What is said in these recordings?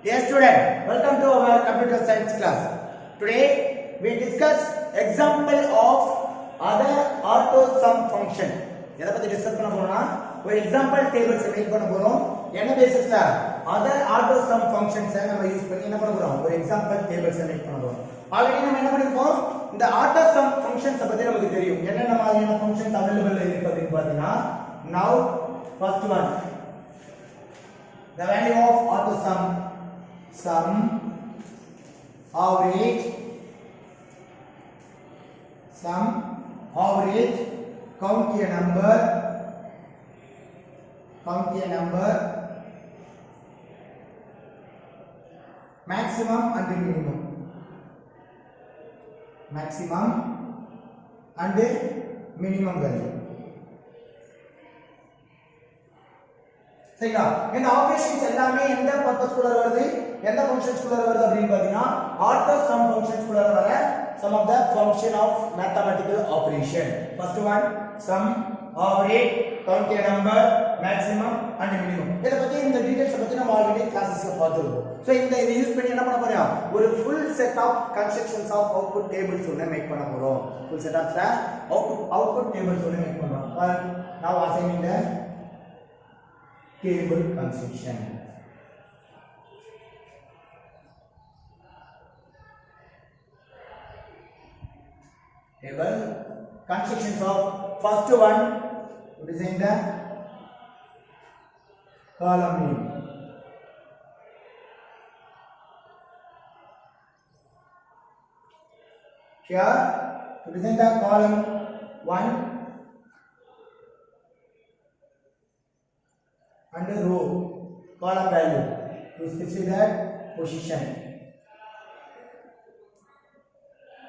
Dear student, welcome to our computer science class. Today we discuss example of other auto sum function. எதை பத்தி discuss பண்ண போறோம்னா ஒரு example tables make பண்ண போறோம். என்ன பேசிஸ்ல other auto sum functions நம்ம யூஸ் பண்ணி என்ன பண்ண போறோம்? ஒரு எக்ஸாம்பிள் டேபிள்ஸ் மேக் பண்ண போறோம். ஆல்ரெடி நம்ம என்ன பண்ணிருக்கோம்? இந்த auto sum functions பத்தி நமக்கு தெரியும். என்னென்ன மாதிரியான functions available இருக்கு அப்படினு பாத்தீங்கன்னா now first one the value of auto sum average count a number maximum and minimum value. சரிங்களா? இந்த ஆபரேஷன்ஸ் எல்லாமே எந்த பர்பஸ் குள்ள வருது, எந்த ஃபங்க்ஷன்ஸ் குள்ள வருது அப்படினு பாத்தீங்கன்னா ஆட்டோ சம் ஃபங்க்ஷன்ஸ் குள்ள வர some of the function of mathematical operation. First one sum, average, count a number, maximum and minimum. இத பத்தி இந்த டீடைல்ஸ் பத்தி நம்ம ஆல்ரெடி கிளாसेसல பார்த்திருக்கோம். சோ இதை யூஸ் பண்ணி என்ன பண்ண போறோம்? ஒரு full set of constructions of output tables ஒண்ணு மேக் பண்ண போறோம். full set of output tables ஒண்ணு மேக் பண்றோம். now assigning the table construction. Table constructions of first one to design the column name. Here to design the column 1 and row column value to specify that position.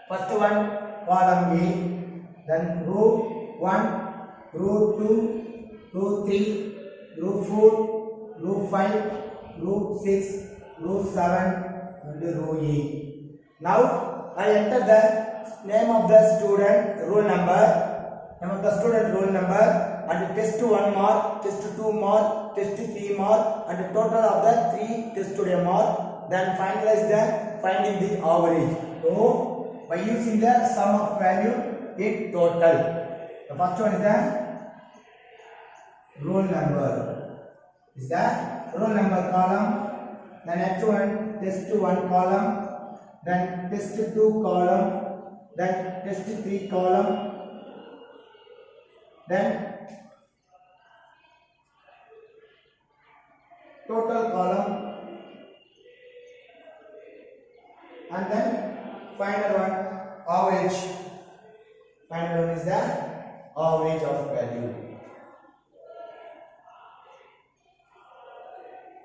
First one column A, then row 1, row 2, row 3, row 4, row 5, row 6, row 7 and row 8. Now I enter the name of the student, roll number, and test 1 mark, test 2 mark, test 3 mark and the total of the 3 test today mark. Then finalize the finding the average. So by using the sum of value in total. The first one is the roll number. Is the roll number column. Then next one test 1 column. Then test 2 column. Then test 3 column. Then total column. And then final one average. Final one is the average of value.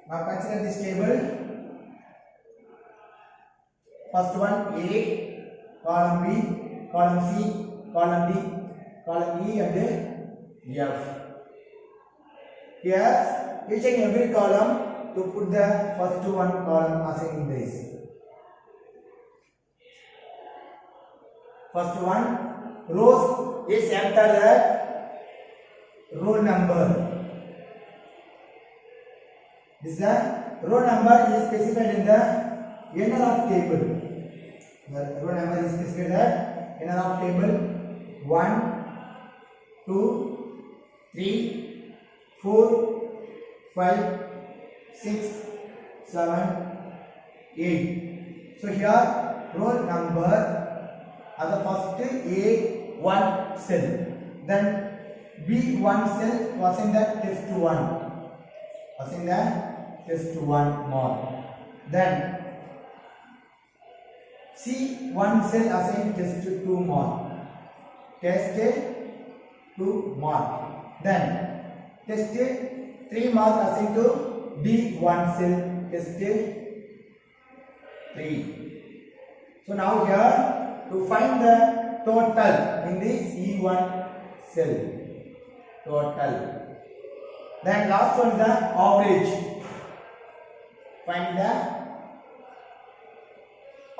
Now consider this table. First one A, column B, column C, column D, column E and F. Here each and every column to put the first one column assigning this. First one rows is entered at row number. This row number is specified in the inner of table. The row number is specified at inner of table 1, 2, 3, 4, 5, 6, 7, 8. So here row number as the first A1 cell, then B1 cell was in the test 1, mark, then C1 cell assigned test 2 mark, then test 3 mark assigned to B1 cell, test 3. So now here to find the total in the C1 cell, total. Then last one is the average. Find the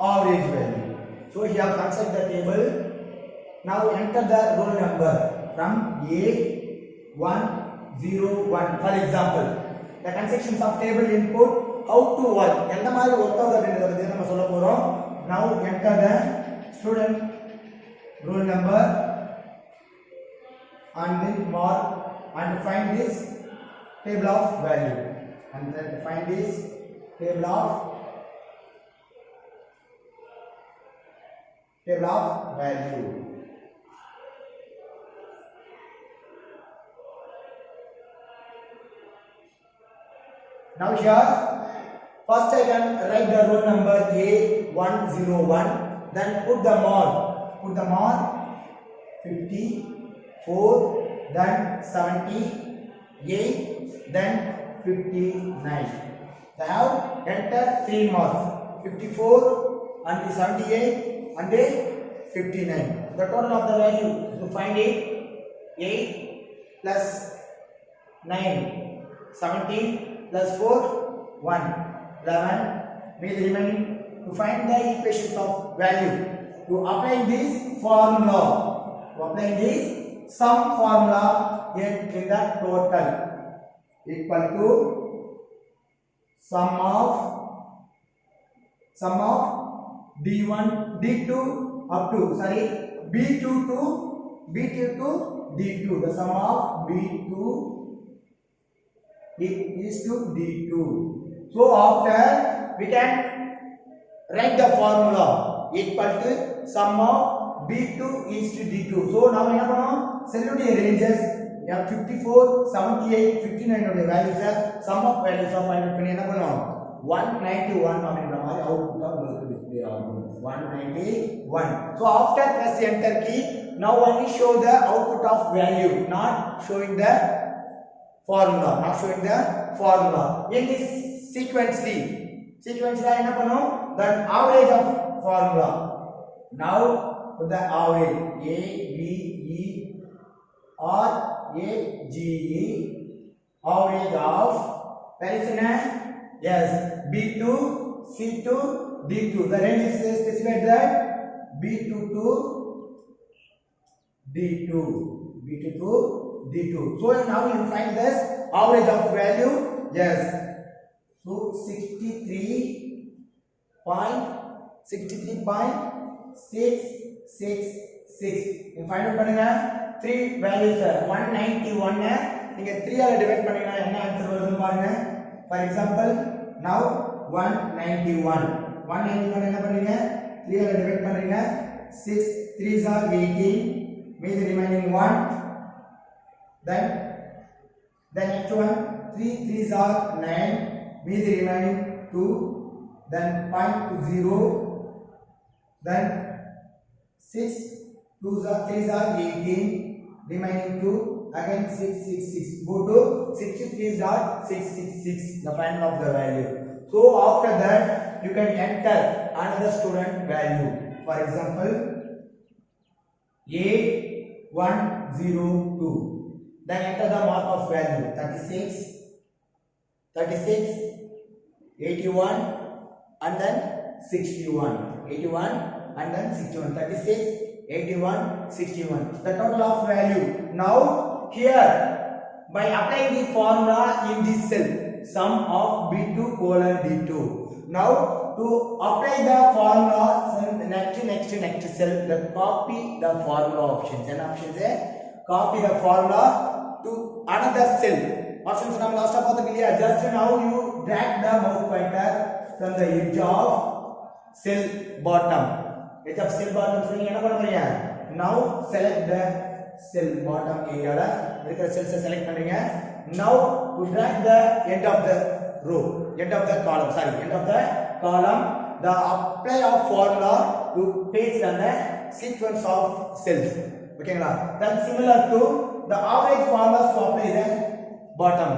average value. So here construct the table. Now enter the roll number from A101. For example, the constructions of table input, how to work, எந்த மாதிரி work ஆகுது அப்படிங்கறத பத்தி நம்ம சொல்ல போறோம். Now enter the student roll number and then mark and find this table of value, and then find this table of value. Now here first I can write the roll number A101, then put the mark 54, then 78, then 59. Now enter 3 marks, 54 and 78 and 59. The total of the value to find it, 8 plus 9, 17 plus 4, 1, 11. With remaining to find the equations of value. To apply this formula, sum formula in the total equal to sum of D1, D2 up to B2 to D2. The sum of B2 is to D2. So after we can write the formula equal to sum of B2 is to D2. So now we have cellular ranges 54, 78, 59 of the values are sum of values of 191 அப்படிங்கற மாதிரி output ஆ உங்களுக்கு display ஆகும். 191. So after press enter key, now only show the output of value, not showing the formula. In this sequentially என்ன பண்ணும், the average of formula. Now put the average, A B E R A G E, average of variance, yes, B2 C2 D2. The range is specified that B2 to D2. So now you find this average of value, yes. So 63.666. you find out பண்ணுங்க 3 values 191 நீங்க 3 ஆல divide பண்ணீங்கன்னா என்ன answer வருதுன்னு பாருங்க. For example, now 191 என்ன பண்ணீங்க, 3 ஆல டிவைட் பண்றீங்க, 6 3s are 18, means remaining 1. Then next one, 3 3s are 9, means remaining 2. Then point to 0. Then 6 3s are 18, remaining 2. Again 666. Go to 63.666, the final of the value. So after that you can enter another student value. For example, A102. Then enter the mark of value 36, 81 and then 61. 81 and then 61. 36, 81, 61. The total of value. Now here by applying the formula in this cell, sum of B2 colon D2. Now to apply the formula, next cell, the copy the formula options. And options है copy the formula to another cell. Options हम last of all clear. Just now you drag the mouse pointer from the edge of cell bottom. Edge of cell bottom से ये ना पढ़ रहे हैं. Now select the cell bottom area ला इधर cell से select करेंगे. Now to drag the end of the row, end of the column, the apply of formula to paste on the sequence of cells. Okay, then similar to the average formula to apply the bottom,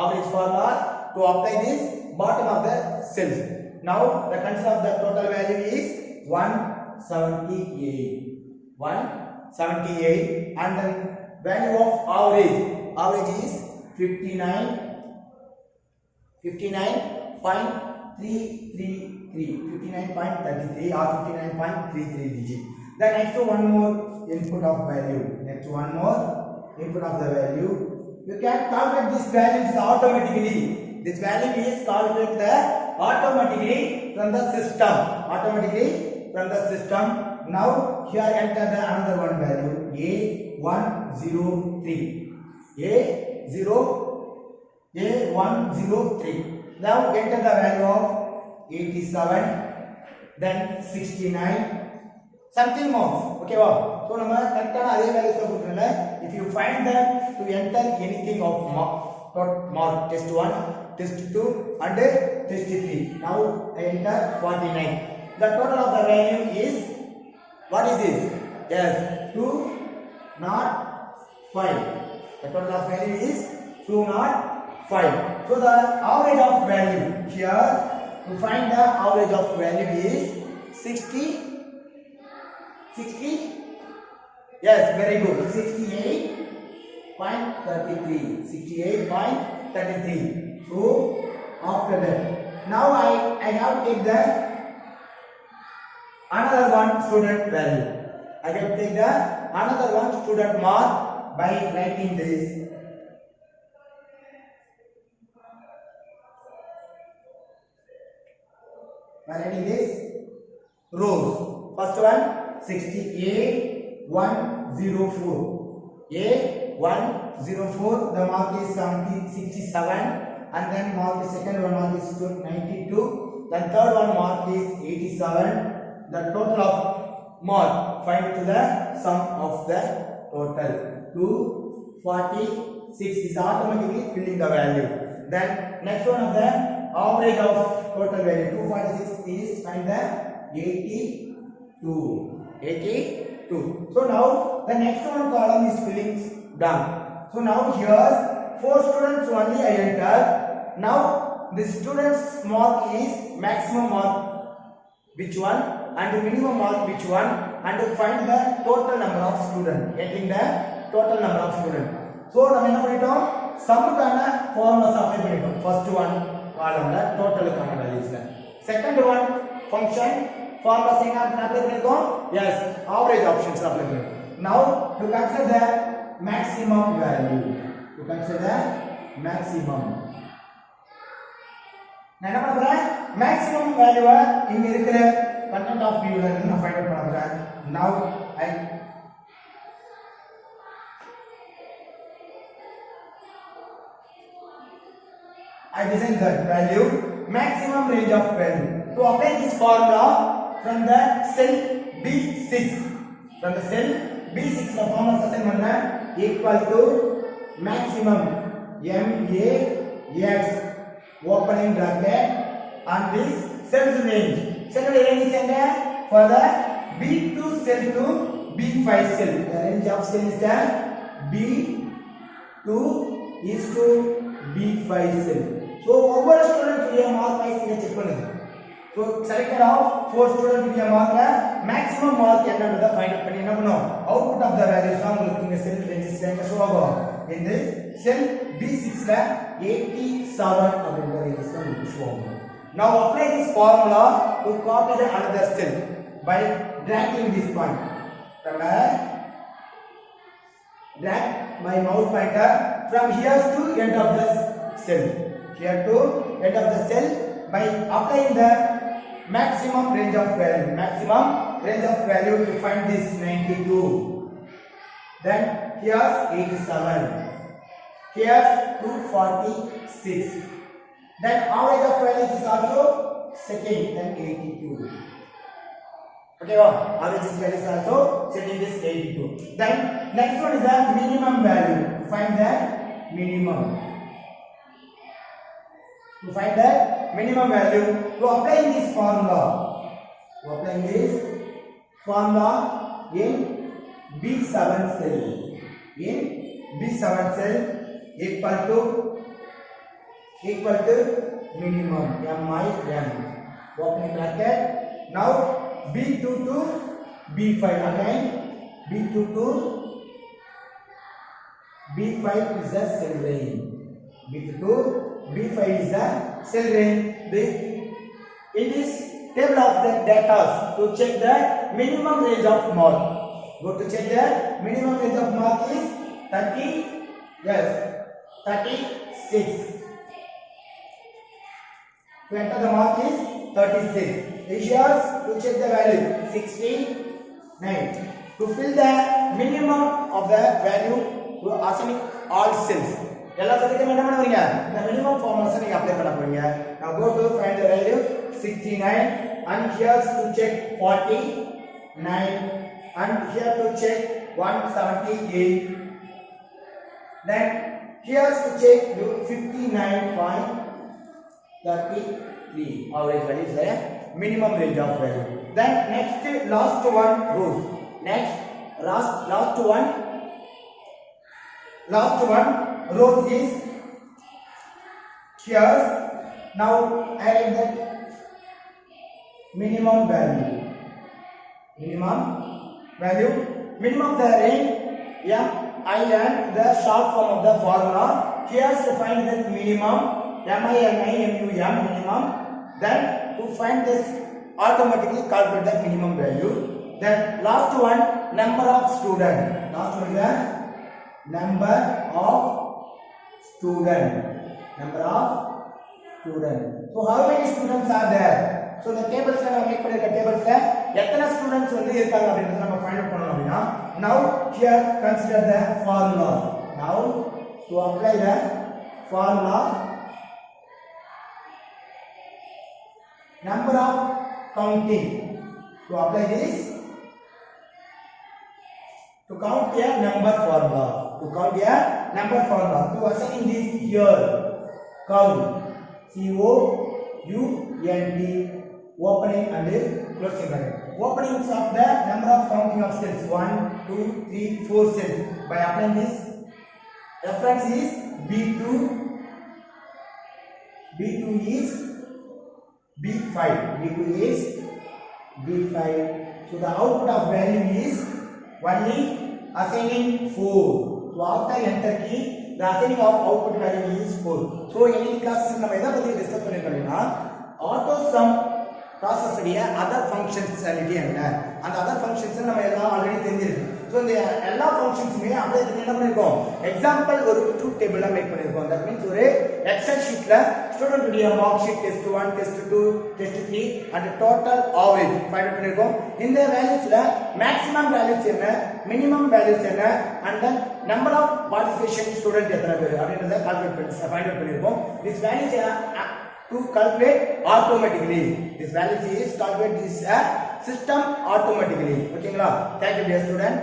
average formula to apply this bottom of the cells. Now the concept of the total value is 178, and then value of average is 59.33 or 59.33 digit. Then next one more input of value. you can calculate this values automatically. This value is calculated automatically from the system. Automatically from the system. Now here enter the another one value A103. A103. Now enter the value of 87, then 69. Something more. Okay, wow. So நம்ம கரெக்ட்டான அதே values கொடுக்கறல if you find that to enter anything of mark test 1, test 2 and test 3. Now I enter 49. The total of the value is, what is this? Yes, 205. The total of value is 205. So the average of value here, to find the average of value is 60. Yes, very good. 68.33. 68.33. So after that, now I have to take the another one student value. I have to take the another one student mark by writing this. By writing this rows. First one 68,104. A104. The mark is 67, and then mark the second one mark is 92. Then third one mark is 87. The total of mark, find to the sum of the total 246 is automatically filling the value. Then next one of the average of total value 246 is find the 82. So now the next one column is filling done. So now here 4 students only I entered. Now the students mark is maximum mark which one and the minimum mark which one, and to find the total number of students, entering the total number of students. So நம்ம என்ன பண்ணிட்டோம், சம்முக்கான formulas apply பண்ணிட்டோம். First one காலம்ல டோட்டலுக்கான values, second one function formulas எங்க apply பண்ணிட்டோம், as average options apply பண்ணிட்டோம். Now to consider the maximum value, to consider the maximum, நான் என்ன பண்றேன், மேக்ஸிமம் வேல்யூவை இங்க இருக்கிற content of view ல இருந்து நான் ஃபைண்ட் அவுட் பண்றேன். Now I design that value, maximum range of value. To apply this formula from the cell B6, from the cell B6 the formula assign பண்ணா equal to maximum MAX opening bracket and this cell range. Cell range is for the B2 cell to B5 cell. The range of cell is the B2 is to B5 cell. So over student உடைய mark wise இங்க check பண்ணுங்க. So selected of 4 student உடைய மார்க்ல maximum mark என்னன்றத find out பண்ணி என்ன பண்ணோம், output of the values தான் உங்களுக்கு இங்க cell ranges எங்க ஷோ ஆகும். In this cell B6 ல 87 அப்படிங்கற ranges தான் உங்களுக்கு ஷோ ஆகும். Now apply this formula to copy the another cell by dragging this point. From drag my mouse pointer from here to end of the cell. Here to end of the cell by applying the maximum range of value. Maximum range of value to find this 92. Then here's 87. Here's 246. Then average of values is also second, then 82. Okay, wow. Average value is also setting this 82. Then next one is the minimum value. Find the minimum. To find the minimum value, to apply this formula, in B7 cell, equal to minimum MIN opening bracket. Now B2 to B5 again, B2 to B5 is the cell range. B2 to B5 is the cell range. In this table of the data to check the minimum range of mark. Go to check the minimum range of mark is 30. Yes, 36. To enter the mark is 36. Ratios to check the value 69. To fill the minimum of the value to assign all cells. எல்லா செல்லுக்கும் என்ன பண்ண போறீங்க? இந்த minimum formulas நீங்க apply பண்ண போறீங்க. Now go to find the value 69 and here to check 49 and here to check 178. Then here to check 59.33. Average value is the minimum range of value. Then next last one rows. Next last one rows is here. Now add the minimum value. Minimum the range m I and the short form of the formula. Here to find the minimum minimum. Then to find this automatically calculate the minimum value. Then last one number of students. Last one is the number of students. So how many students are there? So the tables la make பண்ணிருக்க tables la எத்தனை students வந்து இருக்காங்க அப்படிங்கறத நம்ம find out பண்ணனும் அப்படினா now here consider the formula. Now to apply the formula, number of counting, to apply this, to count a number formula, to assign this here count, COUNT, opening and closing bracket. Openings of the number of counting of cells 1 2 3 4 cells. By applying this, reference is B2 is B5. So the output of value is only assigning 4. So after enter key, the assigning of output value is 4. So in classes நம்ம எதை பத்தி discuss பண்ணிருக்கோம்னா auto sum process உடைய other functionality என்ன, அந்த other functions நம்ம எல்லாம் already தெரிஞ்சிருக்கு. So இந்த எல்லா ஃபங்க்ஷன்ஸ்மே அப்படியே என்ன பண்ணிருக்கோம், எக்ஸாம்பிள் ஒரு ட்ரூத் டேபிளா மேக் பண்ணிருக்கோம். தட் மீன்ஸ் ஒரு எக்ஸல் ஷீட்ல ஸ்டூடண்ட் உடைய mark sheet test 1 test 2 test 3 and total average find பண்ணிருக்கோம். இந்த வேல்யூஸ்ல மேக்ஸிமம் வேல்யூஸ் என்ன, மினிமம் வேல்யூஸ் என்ன and then number of participation student எத்தனை பேர் அப்படின்றத கால்குலேட் பண்ணி ஃபைண்ட் அவுட் பண்ணிருக்கோம். this values to calculate automatically. This value is calculate this system automatically. Okay, thank you dear student.